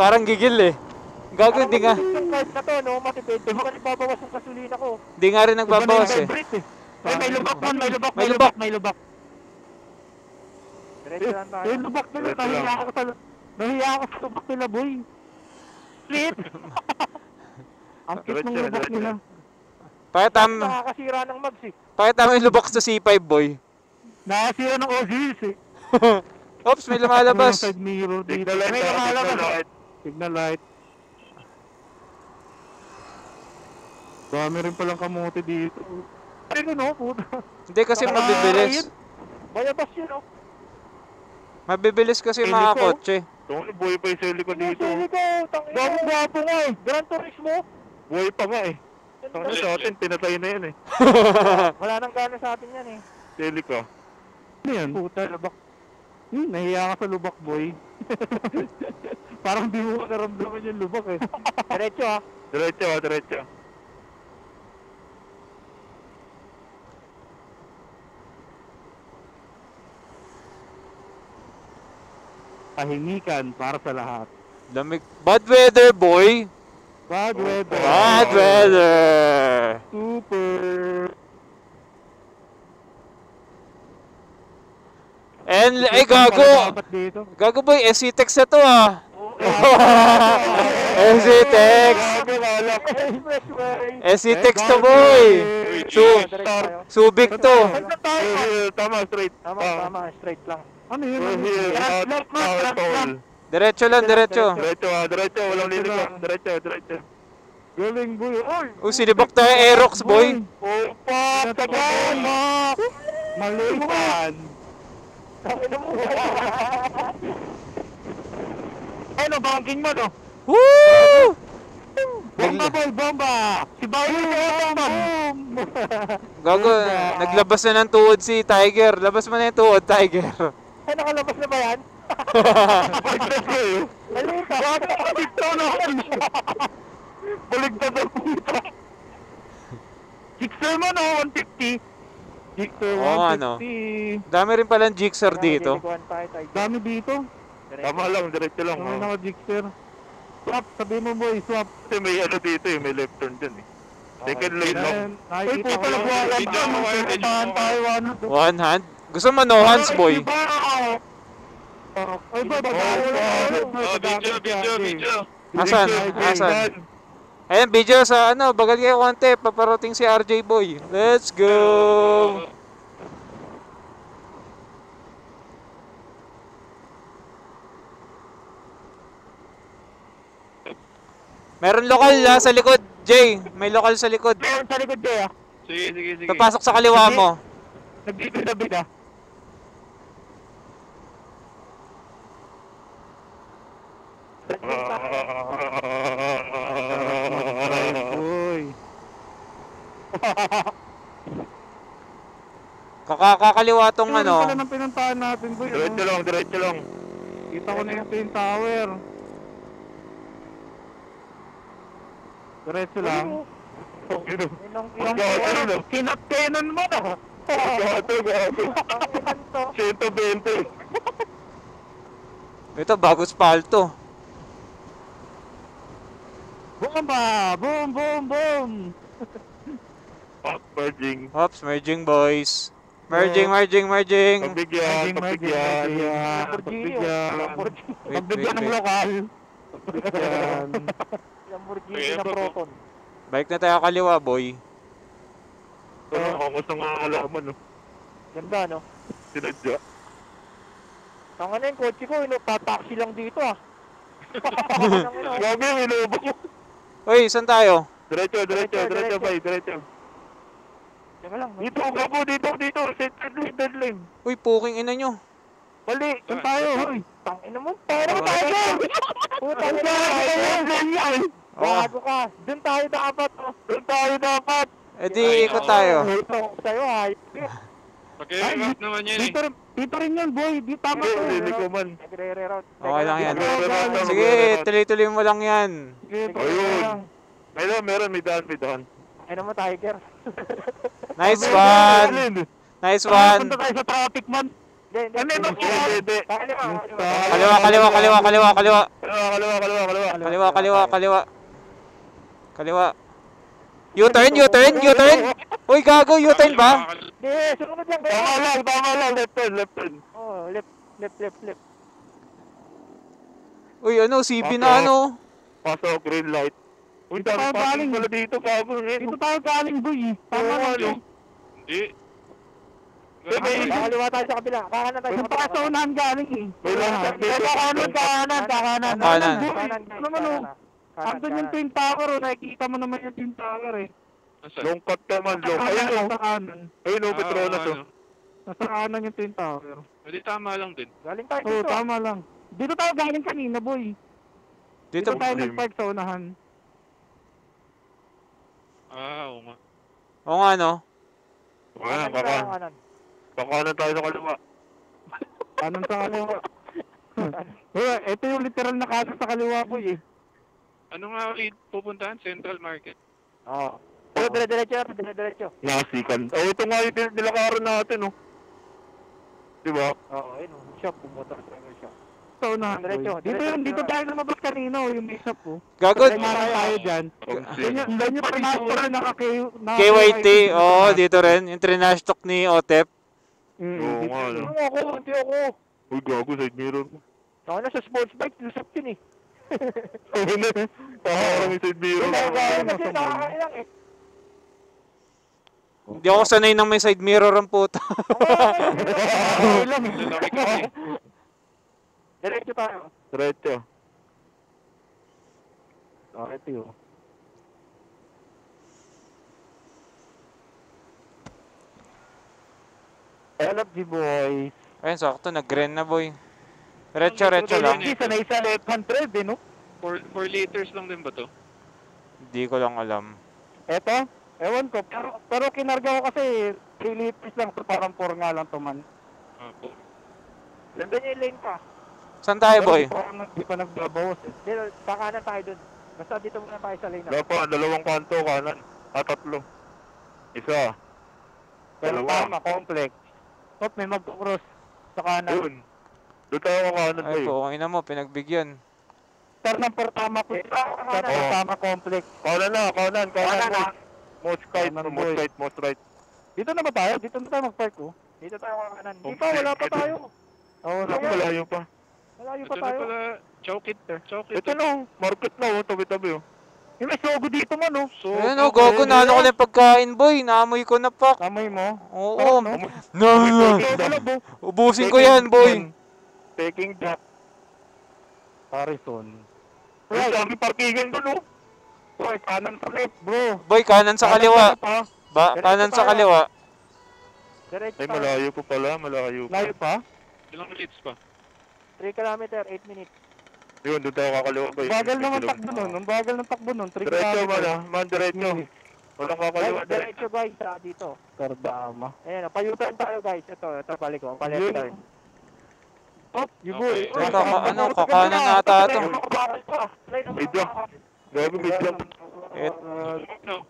Parang gigil eh. Gago, hindi nga. Yung card na to, no? Matipid. Hindi ka nagbabawas yung gasolina ko. Hindi nga rin nagbabawas eh. Ay, may lubak man, May lubak. Diretso lang tayo. Yung lubak nila, nahiya ako sa lubak nila, boy. Split! Ang cute ng lubak nila. Nakakasira ng mags eh. Pakita mo yung lubak sa C5 boy. Nakasira ng OZs eh. Oops, may lumalabas. Side mirror dito. May lumalabas. Signal light. Dami rin palang kamote dito. Ano no, puta. Hindi kasi mabibilis. Bayabas yun, no? Mabibilis kasi mga kotse. Tungkol, buhay pa yung sili ko dito. Sili ko, tangina. Dami gwapo nga eh. Gran Turismo. Buhay pa nga eh. Tangina sa atin, pinatay na yan eh. Wala nang gana sa atin yan eh. Sili ko. Ano yan? Puta, lubak. Nahiya ka sa lubak, boy. Parang di mo naramdaman yung lubak eh. Diretso ha. Diretso. Tahimikan para sa lahat. Lamig. Bad weather boy. Bad weather. Bad weather. Super. And, ay gago. Gago boy, SC-Tex na to ah. SC-Tex. SC-Tex to boy. Subic to. Tama, straight. Tama, straight lang. Ano yun? Diretso lang, diretso. Diretso, walang liliko. Diretso. Galing boy. Oy! Sinibak tayo Aerox boy. Opa! Tagal! Malipan! Ano, banking mo no? Woo! Bomba boy, bomba! Si Bawin bomba! Gago, naglabas na ng tuhod si Tiger. Labas mo na yung tuhod, Tiger. Ay, nakalabas na ba yan? Baligtad kayo. Halika. Baligtad na ako. Baligtad na puta. Jigsaw mo no, 150. Jigsaw, Oo, ano. 150. Dami rin palang jigsaw dito. Dami dito. Tama lang, diretso lang. Ano naka jigsaw? Swap, sabi mo boy, swap. Kasi may ano dito eh, may left turn dyan eh. Second lane lang. Ayan, nakikita ko puta, lang. nagwalan Video dyan. mo kayo, video Tahan mo tayo, kayo. ano. One hand. Gusto mo no hands, boy? Ay, boy, Video. Asan? Asan? Ayan, video sa ano, bagal kayo konti. Paparating si RJ boy. Let's go! Meron lokal sa likod, Jay. May lokal sa likod. Meron sa likod Jay ah. Sige. Papasok sa kaliwa mo. Nagbibid ah. Boy. Kakakaliwa tong Ano ano. pala ng pinuntahan natin, boy? Diretso Ano? lang, diretso lang. Kita ko na yung Twin Tower. Diretso lang. Kinaptenan mo na. Gato. 120. Ito, bagos palto. Bomba! Boom, boom, boom! Merging. Hops, merging boys. Merging. Pagbigyan. Lamborghini oh. Pagbigyan ng lokal. Pagbigyan. Lamborghini na Proton. Bike na tayo kaliwa, boy. Ako gusto nga alaman no. Ganda no? Sinadya. Ang ano yung kotse ko, tataksi lang dito ah. Gabi, minubo ko. Uy, saan tayo? Diretso, Diretso. bay, diretso. Teka lang. Dito, gago, dito. Third lane. Uy, puking ina nyo. Mali. Saan tayo, hoy? Tangina mo. Pero tayo! Putang ina mo. Bago ka. Doon tayo dapat. Eh di, ikot tayo. Ito sa'yo ha. Pag-i-rock naman yan eh. Dito rin yan, boy. Di tama to. Hindi ko man. Nagre-reroute. Okay lang yan. Nagre-reroute. Sige, tuloy-tuloy mo lang yan. Ayun. Meron, may daan. Ano mo, Tiger? Nice one. Nice one. Punta tayo sa traffic, man. Hindi. Hindi. Kaliwa. U-turn. Uy, gago, U-turn ba? Hindi, sunod lang. Tama lang. Left turn. Oh, left. Uy, ano, CB na ano. Pasok, green light. Uy, dami Tayo galing. parking pala dito, gago. Dito tayo galing, boy. Tama lang ano? yun. Hindi. Kakaliwa tayo sa kabila. Kakanan tayo Yung pa sa unahan galing eh. May lansak dito. Kanan. Kanan. Naman oh. Andun yung Twin Tower oh. Nakikita mo naman yung Twin Tower eh. Long cut ka man, long. Ayun, oh. Sa kanan. Ayun, oh, Petronas, oh. Nasa kanan yung Twin Tower. Hindi tama lang din. Galing tayo Oo, dito. tama lang. Dito tayo galing kanina, boy. Dito, Dito tayo nag-park sa unahan. Oo nga. oo nga, no? Kanan. Kakanan tayo sa kaliwa. Kanan sa kaliwa. Ito yung literal na kanan sa kaliwa, boy eh. Ano nga pupuntahan? Central Market. Oo. Pero dire-diretso. Nasikan. Oh, ito nga yung nilakaran natin, oh. Diba? Oo, ayun. Shop, pumunta sa shop. Sa unahan, Diretso, boy. Dito tayo lumabas kanina, oh, yung may shop, oh. Gago. May marang tayo dyan. Yan yung pinapura KYT, oo, dito rin. Yung trinash talk ni Otep. Oo nga, no. Hindi ako. Uy, gago, side mirror mo. Ako na sa sports bike, lusap yun eh. Oo na. Parang yung side mirror. Kasi nakakailang eh. Hindi ako sanay ng may side mirror ang puta. Lalaki kasi. Diretso tayo. Diretso. Ito yun. LFG boys. Ayun, sakto, nag-green na, boy. Retso lang. Hindi, sanay sa left hand drive eh, no? 4 liters lang din ba to? Hindi ko lang alam. Eto? Ewan ko. Pero kinarga ko kasi 3 liters lang. So parang 4 nga lang to man. Opo. Nandun yung lane pa. Saan tayo, boy? Di pa nagbabawas eh. Dito, sa kanan tayo dun. Basta dito muna tayo sa lane. Wala pa, dalawang kanto kanan. Tatlo. Isa. Pero Dalawa. tama, complex. Top, may mag-cross sa kanan. Doon. Doon tayo kanan Ay, tayo. po, ina mo, pinagbigyan. Start ng pertama ko. Start ng pertama complex. Kanan na, kanan. na. Most right, Kanan, most boy. right, most right. Dito na ba tayo? Dito na tayo mag-park oh. Dito tayo sa kanan. Di Oh, pa, wala pa ito. tayo. Oo, Ako malayo pa. Malayo Ito pa na tayo. pala, chowkit. Chowkit. Ito na, market na, tabi-tabi. Yung may sogo dito man oh. So, Ayun, oh, gogo, naano ko na yung pagkain, boy. Naamoy ko na, pak. Kamay mo. Oo. Ano? No, Sogo. ubusin ko yan, boy. Taking that. Harrison. Ay, dami parkingan doon, oh. Uy, kanan sa left. Bro. Boy, kanan sa kaliwa. Kanan sa kaliwa. Diretso Ay, tayo. malayo pa pala, malayo pa. Layo pa? Ilang minutes pa? 3 kilometer, 8 minutes. Yun, doon tayo kakaliwa ba? Bagal naman takbo nun. Ang bagal ng takbo nun. 3 Diretso man, ah. Man, diretso. Hmm. Walang kakaliwa. Guys, diretso guys, dito. Kardama. Ayan, payutan tayo guys. Ito, balik ko. Palit tayo. Top, you boy. Okay. Teka, kakanan na ata ito. Medyo. Gabi, medyo.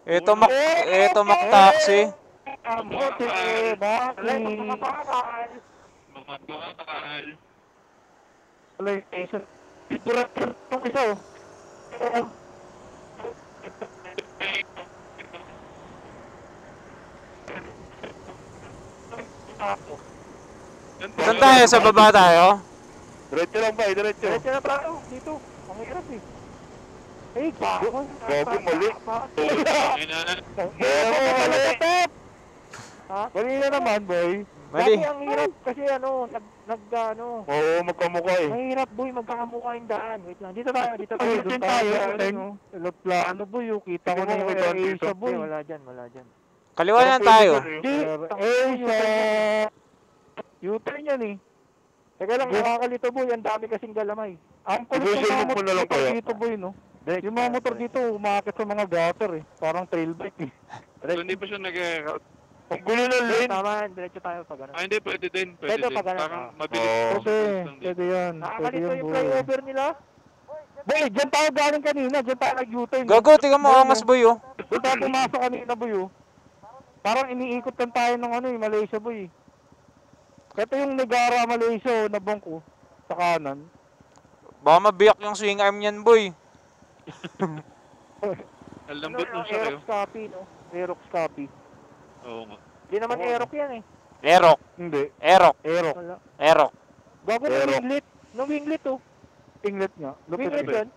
Ito Mac Taxi. Bakit? Mga bakal. PlayStation. Piturat itong isa oh. Saan tayo? Sa baba tayo? Diretso lang ba, diretso. Diretso na tayo. Dito. Ang hirap eh. Hey, gago. Gago, mali. Ha? Mali na naman boy. Mali. Dati ang hirap kasi ano, Oo, magkamukha eh. mahirap boy, magkakamukha yung daan. Wait lang, dito tayo, dito tayo. Ay, doon tayo. Ano? Plano boy oh. Kita ko na yung Asia boy. Wala dyan, wala dyan. Kaliwa lang tayo. Asia. U-turn yan eh. Teka lang, nakakalito boy, ang dami kasing galamay. Ang kulit ng Ibusin mga mo na lang motor kaya. dito boy no. Yung mga motor dito umakit sa mga gutter eh. Parang trail bike eh. So, hindi pa siya nag-route. Ang gulo ng lane. Tama, diretso tayo pag ano. Hindi, pwede din. Pwede Pwede din. pag ano, Parang ah. mabilis. Oo. Pwede yan. Pwede Nakakalito yan yung boy. flyover nila. Boy, dyan tayo galing kanina. Dyan tayo nag-U-turn. Gago, tingnan mo, angas, boy, oh. Dyan tayo pumasok kanina boy oh. Parang iniikot lang tayo ng ano eh, Malaysia boy. Ito yung Negara Malaysia oh, na bangko sa kanan. Baka mabiyak yung swing arm niyan, boy. Ang lambot nun siya kayo. Aerox copy, no? Aerox copy. Oo nga. Hindi naman Aerox yan eh. Erok. Hindi. Erok. Aero. Wala. Erok. Gago ng Aerox. winglet. No winglet oh. Inglet nga. Lupit Winglet ba? yan.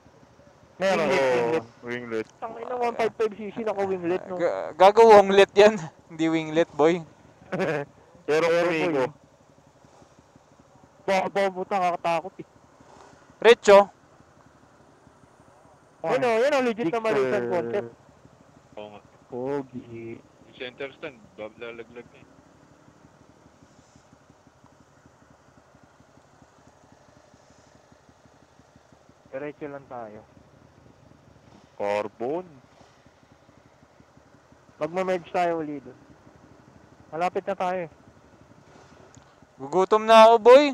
Meron. Oo, winglet. Ang ina 155cc naka winglet no. Gago, wonglet yan. Hindi winglet, boy. Pero amigo. Baka buta nakakatakot eh. Richo. Yan o, legit na Malaysian Jixer. concept. Oo nga. Pogi. Center stand. Lalaglag na. Diretso lang tayo. Carbon. Magma-merge tayo uli doon. Malapit na tayo eh. Gugutom na ako, boy.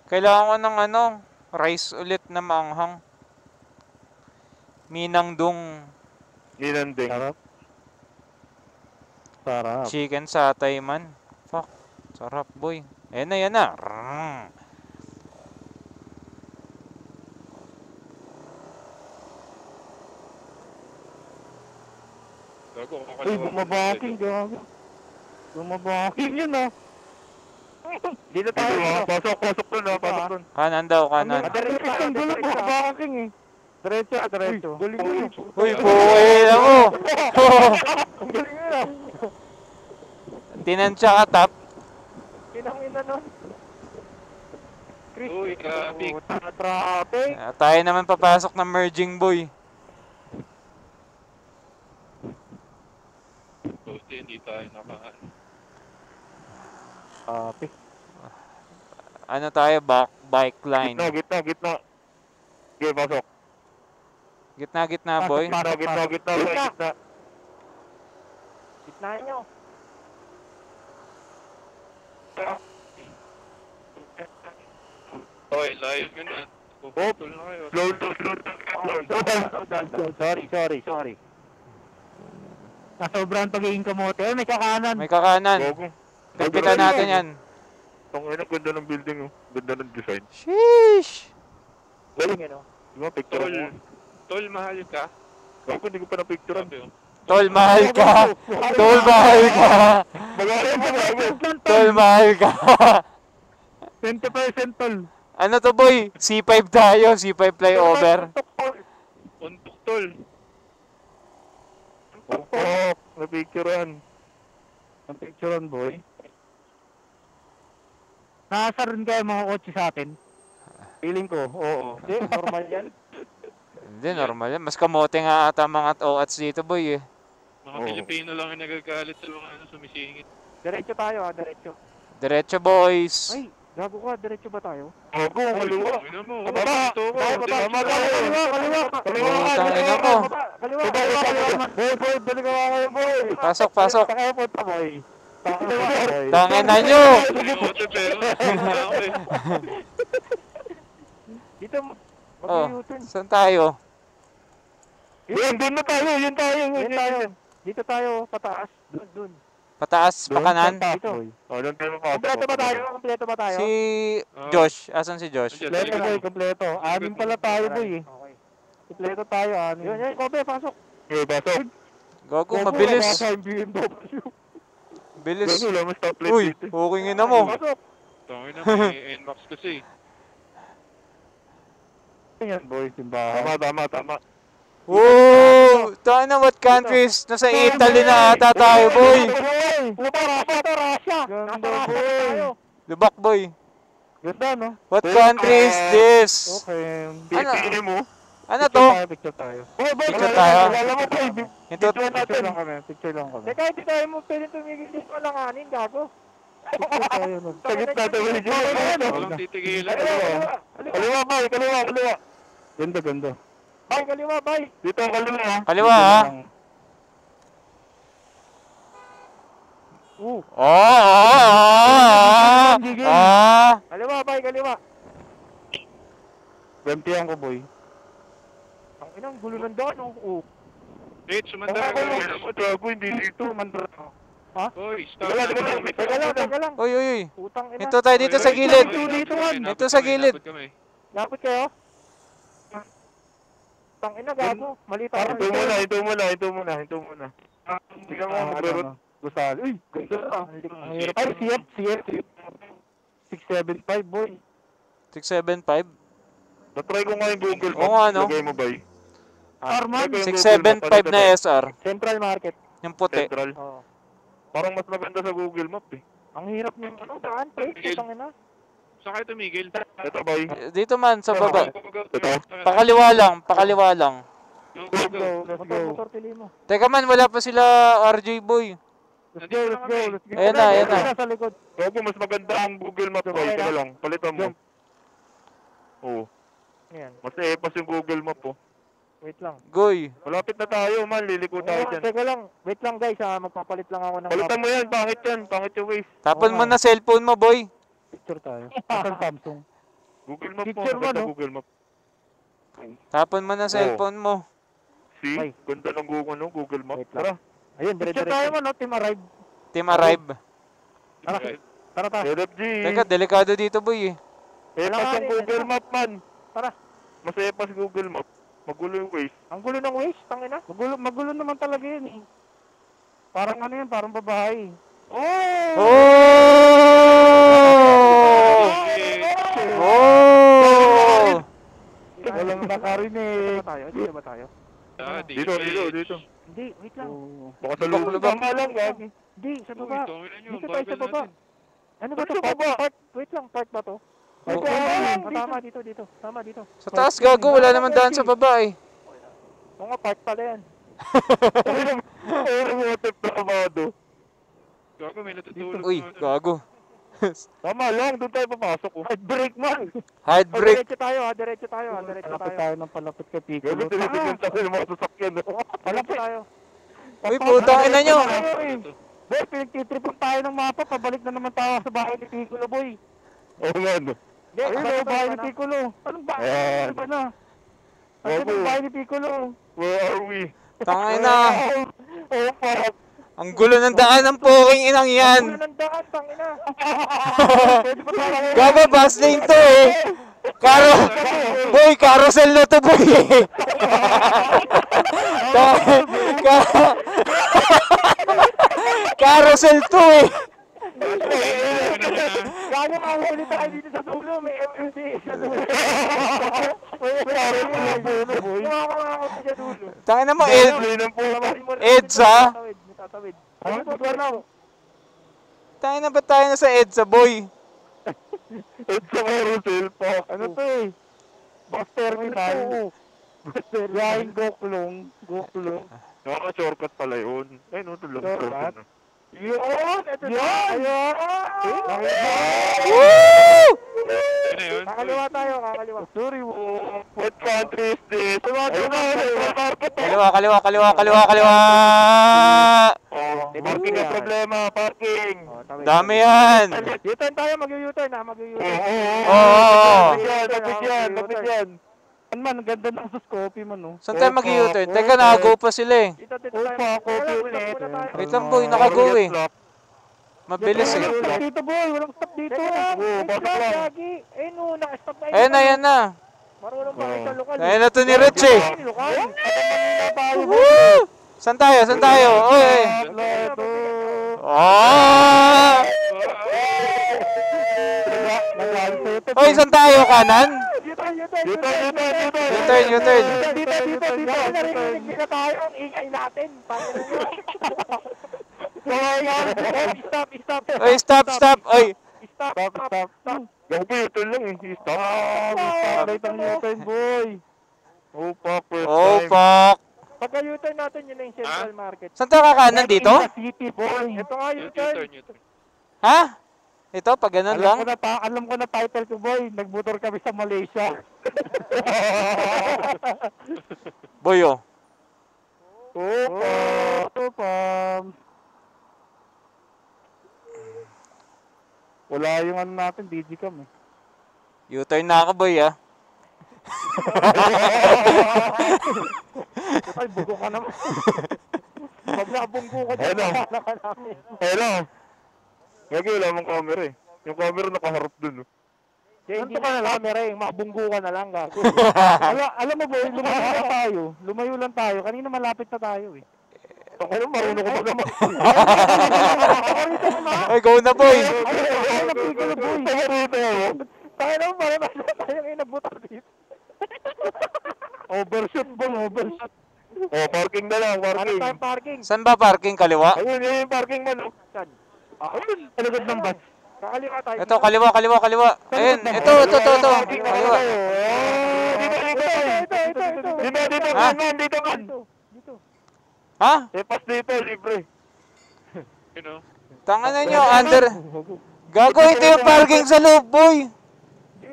Kailangan ko ng ano, rice ulit na maanghang. Minangdong Ninanding. Sarap. Sarap. chicken satay man. Fuck. Sarap, boy. Ayan na, yan na. Rrrr. Gago, Uy, kakaliwa. bumabaking. Gago. Bumabaking yun ah. Dito tayo. Pasok, pasok doon ha, pasok doon. Kanan daw, kanan. Diretso tayo. Isang gulo Diretso. bumabaking eh. Diretso, diretso. Galing mo yun. Uy, puwi na mo. Ang galing yun ah. Tinansya ka, tap. Pinangina nun. Uy, traffic. Traffic. Tayo naman papasok ng merging, boy. Buti, hindi tayo nakaan. Ano tayo, bike line. Gitna. Okay, pasok. Gitna, boy. Gitna. Gitnaan nyo. Okay, live yun na. Puputol na kayo. Slow to. Sorry. Nasobrahan pagiging kamote. May kakanan. May kakanan. Gogo. Pagpitan natin yan. Ang ina, ganda ng building, oh. Ganda ng design. Sheesh! Galing ano? Di ba, picture Tol. mo? Tol, mahal ka. Gogo, hindi ko pa na-picturean. Sabi, oh. Tol, mahal ka! Tol, mahal ka! Magaling mo, Gogo. Tol, mahal ka! 20% tol. Ano to boy? C5 tayo, C5 flyover. Untok, tol. Oh, na-picturean. Ang picturean boy. Nakasa rin kayo mga kotse sa atin. Feeling ko, oo. Hindi, normal yan. Hindi, normal yan. Mas kamote nga ata mga OATs dito boy eh. Mga Oo. Pilipino lang yung nagagalit sa mga sumisingit. Diretso tayo diretso. Diretso boys. Ay, gago ka, diretso ba tayo? Gogo, kaliwa. Ina mo, Baba! ito ko. Tayo, baba. Tama tayo. Kaliwa. Putang ina mo. Kaliwa. Boy, dali ka nga kayo, boy. Pasok, pasok. Kaya punta boy. Boy. Tangin na nyo! Kalimutan pero. Ako eh. Dito, Oh, mag-U-turn. saan tayo? Yun, doon na tayo, yun tayo. Dito tayo. Dito tayo, pataas. Doon. Pataas, pa kanan? Dito. Oh, doon tayo mapasok. Kompleto ba tayo? Kompleto ba tayo? Si Josh. Asan si Josh? Kompleto boy, kompleto. Anim pala tayo boy eh. Okay. Kompleto tayo, anim. Yun, Kobe, pasok. Okay, pasok. Gago, mabilis. Nasa yung BMW. Bilis. Gago, wala mo stoplight Uy, dito. hukingin na mo. Pasok. Tangin na, may NMAX kasi. Yan boy, simbahan. Tama. Woo! Tayo na, what countries? Nasa Italy na ata tayo, boy. Puta, Russia. Nasa Russia tayo. Lubak, boy. Ganda, no? What country is this? Okay. Pipili mo. Ano to? Picture tayo. Picture tayo? Alam mo, boy. Ito, Picture lang kami. Picture lang kami. Teka, hindi tayo mo pwede tumigil dito ko lang anin, gago. Picture tayo, no? Sagit na tayo. Walang titigilan. Kaliwa, boy. Kaliwa. Ganda. Bay, kaliwa, bay. Dito ang kaliwa, ha? kaliwa ha? Kaliwa, bay, kaliwa. Gantihan ko, boy. Ang inang gulo ng daan, oh. Wait, sumandara ka lang. Gago, hindi dito. Hoy, stop. Teka lang. Uy. Putang ina. Ito tayo dito sa gilid. Dito, man. Ito sa gilid. Lapit kayo. Tang ina, gago. Mali tayo. Ito muna. Tingnan mo, maglurot. Gusali. Uy, ganda na. Ang hirap. Ay, CF. 675, boy. 675? Natry ko nga yung Google Oo nga, no? Lagay mo ba eh? Arman. 675 na SR. Central Market. Yung puti. Central. Oo. Parang mas maganda sa Google Map eh. Ang hirap ng daan, pre. Putang ina. Saan kayo tumigil? Ito ba eh? Dito man, sa baba. Ito? Pakaliwa lang. Let's go. Motor, pili mo. Teka man, wala pa sila RJ boy. Let's go. Ayan na. Sa likod. Gago, mas maganda ang Google Map ba? Ito na lang. Palitan mo. Oo. Ayan. Mas epas yung Google Map oh. Wait lang. Goy. Malapit na tayo man. Liliko tayo dyan. Teka lang. Wait lang, guys. Magpapalit lang ako ng Palitan mo yan. Pangit yan. Pangit yung waste. Tapon mo na cellphone mo boy. picture tayo. Asan Samsung? Google Map mo. Picture mo, Maganda no? Google Map. Tapon mo na cellphone mo. See? Ay. Ganda ng Google Map. Wait lang. Tara. Ayun, picture tayo mo, no? Team Arrive. Team Arrive. Tara. LFG. Teka, delikado dito boy eh. Epas yung Google Map man. Tara. Mas epas Google Map. Magulo yung waste. Ang gulo ng waste, tangina. Magulo naman talaga yun eh. Parang ano yan, parang babae. Oh! Walang nakarinig. Hindi ba tayo? Dito. Hindi, wait lang. Baka sa loob. Lubak. Tama lang, gagi. Hindi, sa baba. Dito tayo sa baba. Ano ba to? Part? Wait lang, part ba to? Tama dito. Tama dito. Sa taas gago, wala naman daan sa baba eh. Oo nga, part pala yan. Pero mga templado. Gago, may natutulog. Uy, gago. Tama lang, doon tayo papasok. Oh. Hard break man. Hard break. Diretso tayo. Palapit tayo ng palapit kay Pico. Gano'n tinitigil sa akin yung mga sasakyan. Palapit tayo. Uy, putang ina nyo. Boy, pinagtitripan tayo ng mapa. Pabalik na naman tayo sa bahay ni Piccolo, boy. Oo nga, no. Hindi, Ayun, iba na, bahay iba ni na. Piccolo. Anong bahay? Ayan. Iba na. Ano Gogo. yung bahay ni Piccolo? Where are we? Tangay na. Oh, fuck. Ang gulo ng daan ng poking inang yan. Ulo ng daan, tangina. Gago, bus lane to eh. Boy, carousel na to boy eh. Carousel to eh. Gago, mahuli tayo dito sa dulo. May MMD sa dulo. Kumakakakot sa dulo. Tangay na mo, Play ng po. EDSA. Tatawid. Ano to, ano? Tangay na ba tayo na sa EDSA boy? It's a carousel po. Ano to eh? Bus terminal. Gahing Goklong. Goklong. Nakaka-shortcut pala yun. Ay, no, tulog. Shortcut? Yun! Ito na! Ayun! Woo! Yun na yun. Kakaliwa tayo, kakaliwa. Sorry mo. What country is this? Kaliwa. Parking ang problema, parking. Dami yan. U-turn tayo, mag-u-turn ha, mag-u-turn. Oo. Tapos yan. Man, ganda ng suskopi man, no? Saan tayo mag-u-turn? Teka, nakago pa sila eh. Dito tayo. copy Wala, ulit. muna tayo. Wait lang boy, nakago eh. Mabilis eh. Walang stop dito, boy. Walang stop dito. Teka lang, wait bakit lang, lang? Gagi. Eh no, nakastop tayo. Ayan na. Marunong pa kayo sa lokal. Ayan na to ni Rich eh. Lokal? Woo! Saan tayo? Oy. Leto. Oh! Oy, saan tayo? Kanan? U-turn. Dito. Naririnig nila tayo ang ingay natin. Stop. Oy, stop. Oy. Stop. Gabi, ito lang eh. Stop. Right ang U-turn, boy. Oh, fuck. First Oh, time. fuck. Pagka U-turn natin, yun na yung Central Market. Saan tayo kakanan dito? City, boy. Ito nga U-turn. U-turn. Ha? Ito, pag ganun lang? Alam ko na title ko, boy. Nagmotor kami sa Malaysia. Boy, oh. Pam. Wala yung ano natin, digicam eh. U-turn na ako, boy, ah. Ay, bugo ka naman. Pag nabunggo ka dyan, Ano? wala ka namin. Hello. Gagi, wala mong camera eh. Yung camera nakaharap dun. Oh. Kaya hindi ka na lang, Mereng. Makabunggo ka na lang, gago. Alam mo, boy, lumayo lang tayo. Kanina malapit na tayo eh. Ako na, marunong ko ba naman? Ay, go na, boy. Ay, napigil na, boy. Pamarito ako. Tayo naman, parang tayong inabutan dito. Overshot, boy, overshot. Oh, parking na lang, Ano parking. tayong parking? Saan ba parking? Kaliwa? Ayun, yun yung parking man. Oh. Saan? Ayun. Alagad ng bus. Kakaliwa tayo. Ito, kaliwa. Ayun, ito. Parking na Kaliwa. tayo. Oh, dito. Dito, Ha? man, dito man. Dito. Ha? Pas dito, libre. You know? Tanganan nyo, under. Gago, ito yung parking sa loob, boy.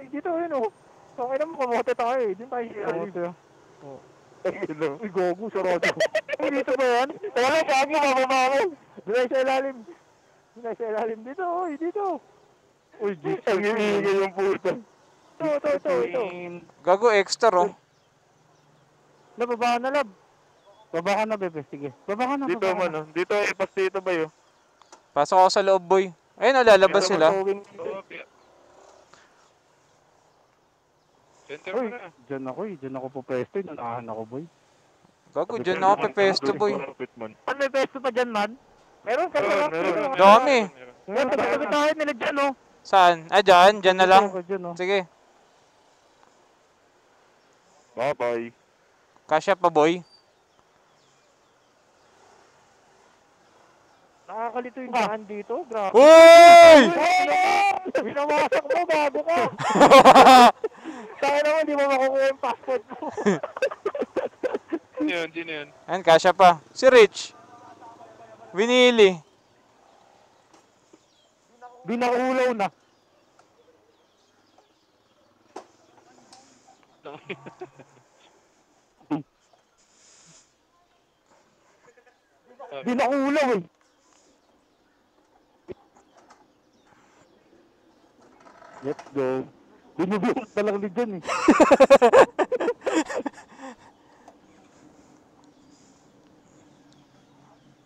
Dito, yun o. Okay naman, kamote tayo eh. Dito tayo siya. Uy, gogo, sarado. Ay, dito ba yan? Wala, gago, mababa. Doon tayo sa ilalim. Dito, oy, dito. Uy, Ang hihingay yung puta. Ito. Gago, extra, oh. Nababa na, lab. Baba ka na, bebe. Sige. Baba ka na, Dito baba ka man, na. oh. Dito, pas dito ba yun? Pasok ako sa loob, boy. Ayun, lalabas Dito, sila. mag-going. Oo, kaya. Center Uy, mo na. dyan ako eh. Dyan ako po pwesto. Nanahan ako, boy. Gago, dyan ako pepesto, boy. Malapit man. Ano may pwesto pa dyan, man? Meron ka Meron, na. meron. Dami. Ngayon, tabi tayo nila dyan, oh. Saan? Ah, dyan na lang. Ako dyan, oh. Sige. Bye-bye. Kasya pa, boy. Nakakalito yung daan dito. Grabe. Uy! Binawasak mo, bago ka. Tayo naman, di mo makukuha yung passport mo. Sino yun? Ayan, kasya pa. Si Rich. Winili. Binaulaw na. Binaulaw eh. Let's go. Binubunot na lang ni John eh.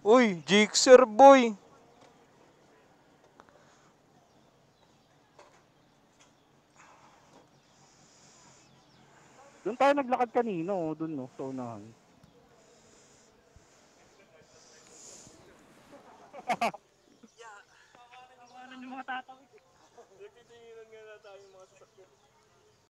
Uy, Jixer boy. Doon tayo naglakad kanina, oh, doon no, sa unahan. Ano yung mga tatawid? Nagtitinginan nga na tayo mga sasakyan.